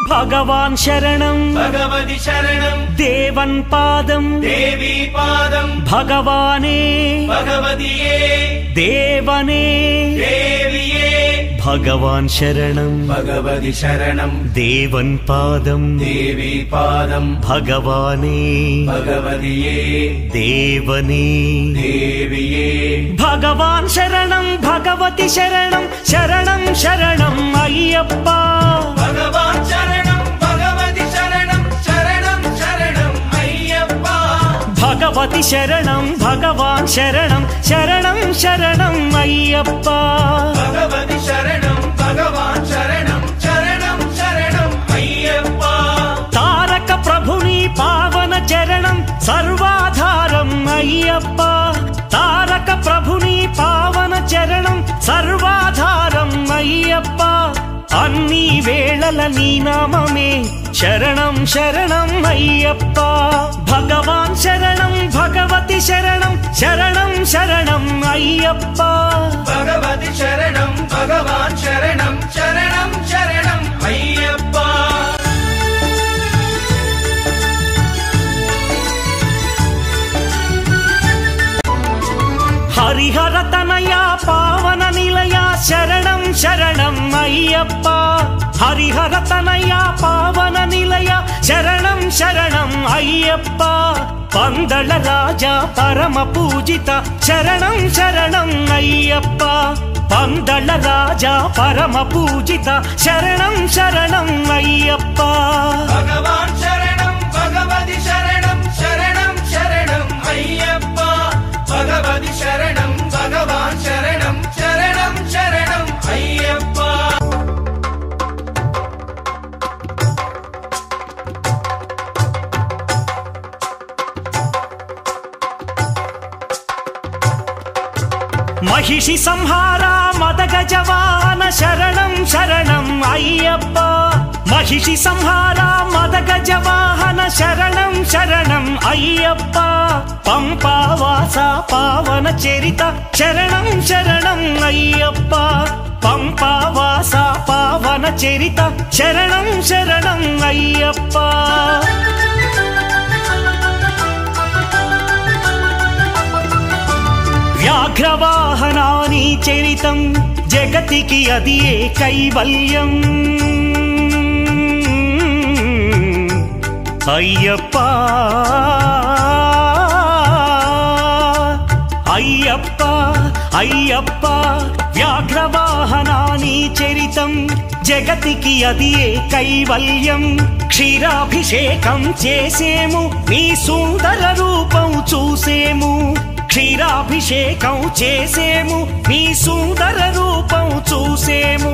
भगवान् शरणं भगवति शरणं देवन् पादं देवी पादं भगवाने भगवतिये देवने देविये भगवान् शरणं भगवति शरणं देवन् पादं देवी पादं भगवाने भगवतिये देवने देविये भगवान् शरणं भगवति शरणं शरणं शरणं अय्यप्पा भगवान् शरणं भगवति शरणं शरणं शरणं अय्यप्पा भगवति शरणं भगवान् शरणं शरणं शरणं अय्यप्पा भगवति शरणं भगवान् शरणं शरणं शरणं अय्यप्पा तारक प्रभुनि पावन चरणं सर्वाधारं अय्यप्पा तारक प्रभुनि पावन चरणं सर्वाधारं अय्यप्पा अन्नी वेळल नी नाममे शरणं शरणं अय्यप्पा भगवान् शरणं भगवति शरणं शरणं शरणं अय्यप्पा भगवति शरणं भगवान् शरणं शरणं शरणं अय्यप्पा हरिहर तनया पावन निलया शरणं शरणं अय्यप्पा हरिहर तनया पावन निलया शरणं शरणं अय्यप्पा पंदळ राजा परम पूजिता शरणं शरणं अय्यप्पा पंदळ राजा परम पूजिता शरणं शरणं अय्यप्पा भगवान् शरणं भगवति शरणं शरणं शरणं अय्यप्पा भगवति शरणं भगवान् शरणं शरणं शरणं अय्यप्पा महिषि संहारा मदगजवाहन शरणं शरणं अय्यप्पा महिषि संहारा मदगजवाहन शरणं शरणं अय्यप्पा पंपावासा पावन चरिता शरणं शरणं अय्यप्पा पंपावासा पावन चरिता शरणं शरणं अय्यप्पा व्याघ्रवाहनानि चरितं जगतिकी अदिये कैवल्यम् अय्यप्पा अय्यप्पा अय्यप्पा व्याघ्रवाहनानि चरितं जगतिकी अदिये कैवल्यम् क्षीराभिषेकं చేసేము నీ సుందర రూపం చూసేము క్షీరాభిషేకం చేసేము నీ సుందర రూపం చూసేము